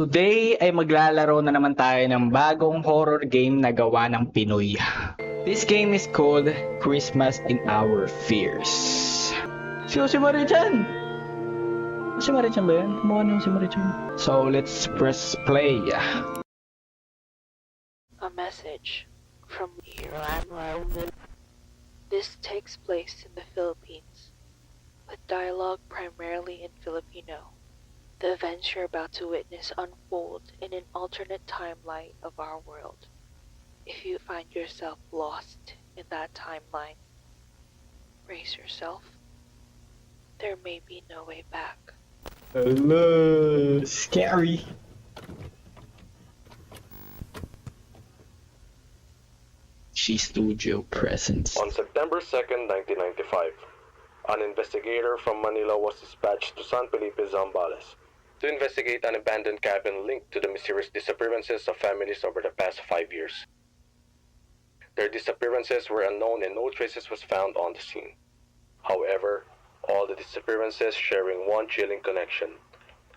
Today ay maglalaro na naman tayo ng bagong horror game na gawa ng Pinoy. This game is called Christmas in Our Fears. Si Marichan! Si Marichan ba yan? Mukha naman si Marichan. So let's press play. A message from This takes place in the Philippines, with dialogue primarily in Filipino. The events you're about to witness unfold in an alternate timeline of our world. If you find yourself lost in that timeline, brace yourself. There may be no way back. Hello, scary. She Studio presents. On September 2nd, 1995, an investigator from Manila was dispatched to San Felipe, Zambales to investigate an abandoned cabin linked to the mysterious disappearances of families over the past 5 years. Their disappearances were unknown and no traces was found on the scene. However, all the disappearances sharing one chilling connection,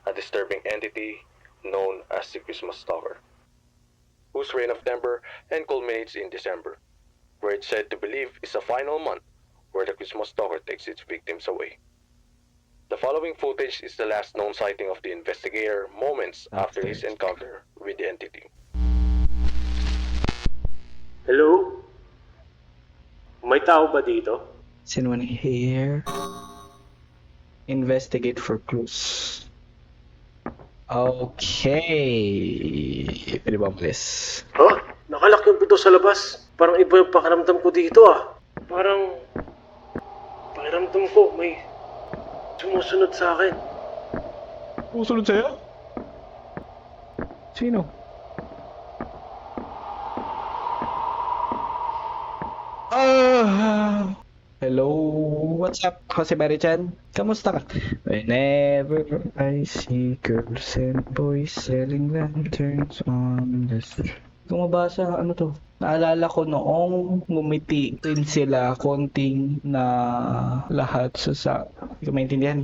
a disturbing entity known as the Christmas Stalker, whose reign of terror and culminates in December, where it's said to believe is a final month where the Christmas Stalker takes its victims away. The following footage is the last known sighting of the investigator moments after his encounter with the entity. Hello? May tao ba dito? Is anyone here? Investigate for clues. Okay. Pwede ba umalis? Huh? Nakalak yung pito sa labas. Parang iba yung pakiramdam ko dito ah. Parang pakiramdam ko may sumusunod sa akin. Susunod sa'yo? Sino? Hello, what's up, Jose Marichan? Kamusta ka? Whenever I see girls and boys selling lanterns on the street. Kung mabasa, ano to? Naalala ko noong ngumiti rin sila konting na lahat sa hindi ko maintindihan.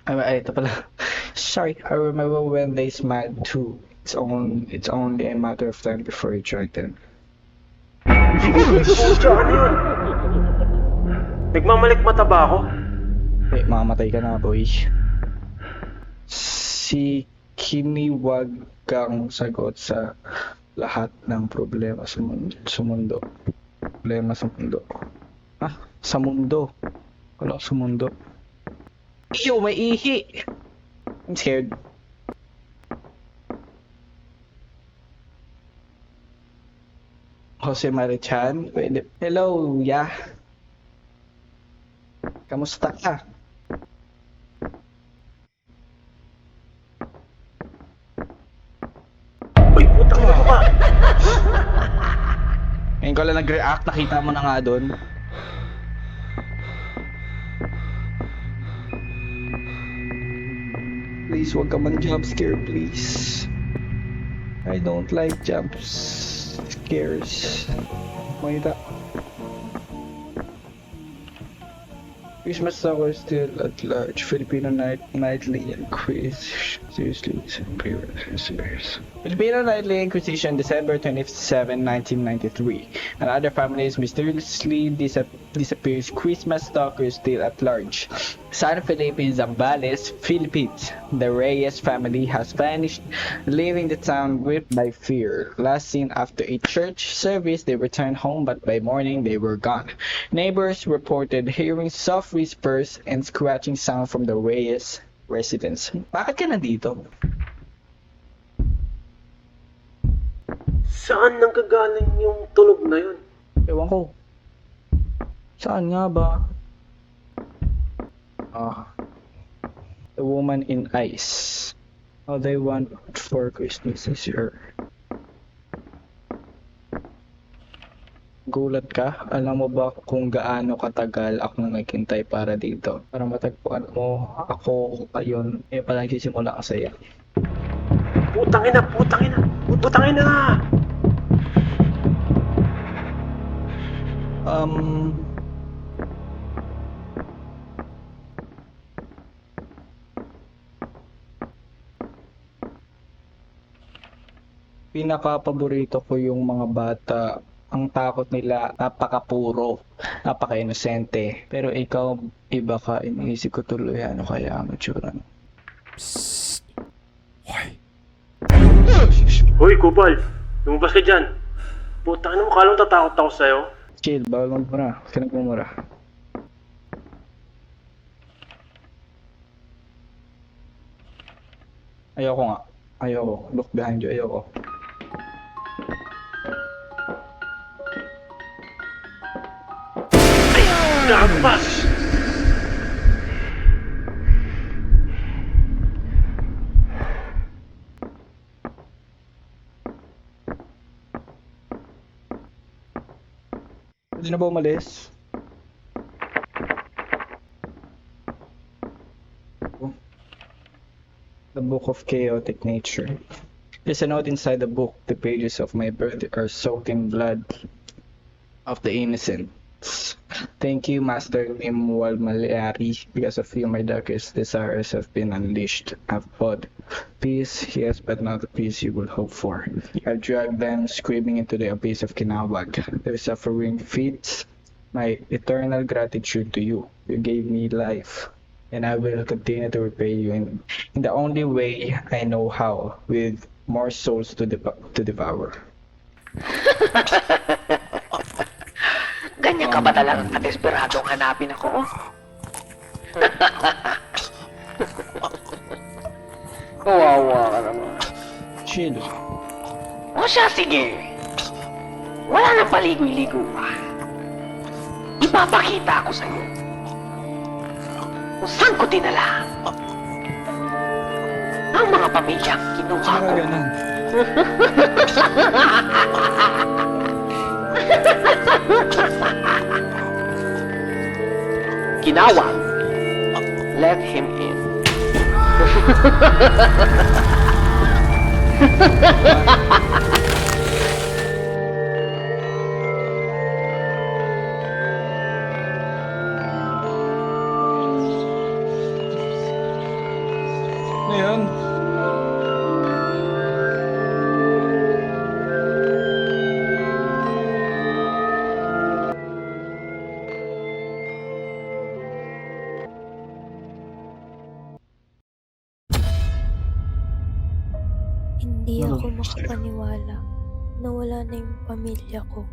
Ay, ito pala. Sorry, I remember when they smiled too. It's only a matter of time before you join them. Pucha, ano yun? Nagmamalikmata ba ako? Eh, mamamatay ka na, boy. Si Kimi, wag kang sagot sa lahat ng problema sa mundo. Problema sa mundo. Ah, sa mundo. Wala sa mundo. Iyo, may ihi! I'm scared. Jose Marichan? Hello, yeah. Kamusta ka? Uy, putang ina mo ka! Ngayon ko lang nag-react, nakita mo na nga doon. Please, wag ka man jump scare, please. I don't like jump scares. Makita. Christmas Stalker still at large. Filipino Nightly Inquisition. Seriously, Filipino Nightly Inquisition, December 27, 1993. Another families mysteriously disappears. Christmas Stalker still at large. San Felipe, Zambales, Philippines. The Reyes family has vanished, leaving the town gripped by fear. Last seen after a church service, they returned home, but by morning they were gone. Neighbors reported hearing soft whispers and scratching sound from the Reyes residence. Bakit ka nandito? Saan nanggagaling yung tunog na yun? Ewan ko. Saan nga ba? The woman in ice. All they want for Christmas is her. Gulat ka? Alam mo ba kung gaano katagal ako naghintay para dito? Para matagpuan mo ako ngayon. Eh pala nagsisimula ka saya. Putang ina! Putang ina! Putang ina! Pinaka-paborito ko yung mga bata. Ang takot nila, napaka-puro, napaka-inosente. Pero ikaw, iba ka, iniisip ko tuloy, ano kaya ang itsura mo? Psst. Hoy. Hoy, Kupal! Lumabas ka dyan! Puta, ano mo kalang tatakot ako sa'yo? Chill, bawal magmura. Huwag ka nagmumura. Ayoko nga. Ayoko. Look behind you. Ayoko. Dapat! Pwede na ba umalis? The Book of Chaotic Nature. There's a note inside the book. The pages of my birth are soaked in blood of the innocents. Thank you, Master Limuel Maliari. Because of you, my darkest desires have been unleashed. I've fought peace, yes, but not the peace you would hope for. I've dragged them screaming into the abyss of Kinawag. Their suffering feeds my eternal gratitude to you. You gave me life, and I will continue to repay you in the only way I know how, with more souls to devour. Ganyan ka ba talagang kadesperadong hanapin ako? Kawawa ka naman. Chill. O siya, sige. Wala nang paligoy-ligo pa. Ipapakita ako sa'yo. Kung saan ko dinala ang mga pamilyang kinuha Saan ko. ka ganun? Kinawang. Let him in. Ano yun? Hindi ako makapaniwala na wala na yung pamilya ko.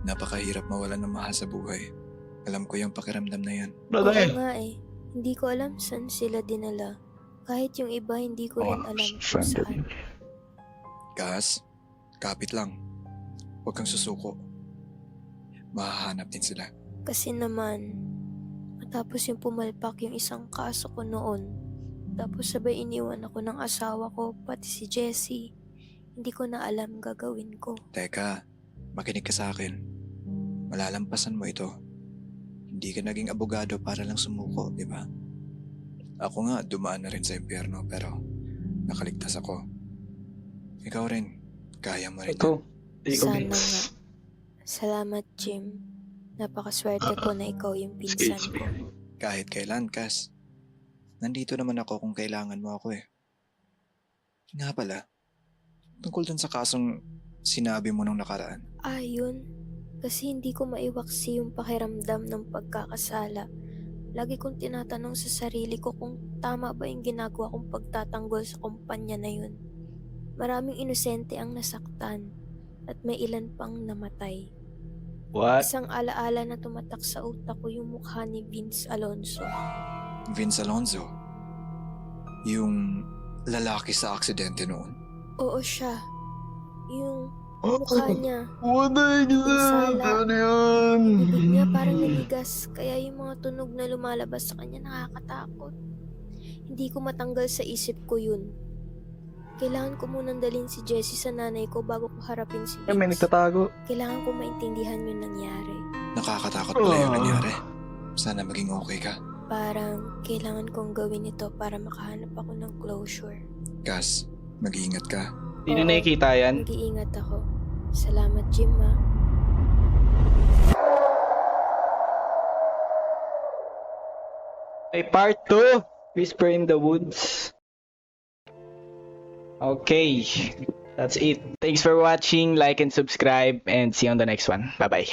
Napakahirap mawalan ng mahal sa buhay. Alam ko yung pakiramdam na yan. Oo nga eh. Hindi ko alam saan sila dinala. Kahit yung iba hindi ko rin alam kung saan. Gas, kapit lang. Huwag kang susuko. Mahahanap din sila. Kasi naman, matapos yung pumalpak yung isang kaso ko noon, tapos sabay iniwan ako ng asawa ko, pati si Jessie. Hindi ko na alam gagawin ko. Teka, makinig ka sa akin. Malalampasan mo ito. Hindi ka naging abogado para lang sumuko, di ba? Ako nga, dumaan na rin sa impyerno, pero nakaligtas ako. Ikaw rin, kaya mo rin. Ikaw. Ikaw, Sana Vince. nga. Salamat, Jim. Napakaswerte ko na ikaw yung pinsan Excuse ko. me. Kahit kailan, Cass. Nandito naman ako kung kailangan mo ako eh. Nga pala, tungkol dun sa kasong sinabi mo nung nakaraan. Yun. Kasi hindi ko maiwaksi yung pakiramdam ng pagkakasala. Lagi kong tinatanong sa sarili ko kung tama ba yung ginagawa kong pagtatanggol sa kumpanya na yun. Maraming inosente ang nasaktan at may ilan pang namatay. What? Isang alaala na tumatak sa utak ko yung mukha ni Vince Alonso. Vince Alonzo. Yung lalaki sa aksidente noon. Oo siya. Yung mukha niya. What the Sala. Ano yun? Bibig niya parang nanigas, kaya yung mga tunog na lumalabas sa kanya nakakatakot. Hindi ko matanggal sa isip ko yun. Kailangan ko munang dalhin si Jessie sa nanay ko bago ko harapin si May Vince. nagtatago. Kailangan ko maintindihan yung nangyari. Nakakatakot pala yung nangyari. Sana maging okay ka. Parang kailangan kong gawin ito para makahanap ako ng closure. Cass, mag-iingat ka. Hindi na nakikita yan. Mag-iingat ako. Salamat, Jim, ha? Ay, part 2. Whisper in the Woods. Okay. That's it. Thanks for watching, like and subscribe, and see you on the next one. Bye-bye.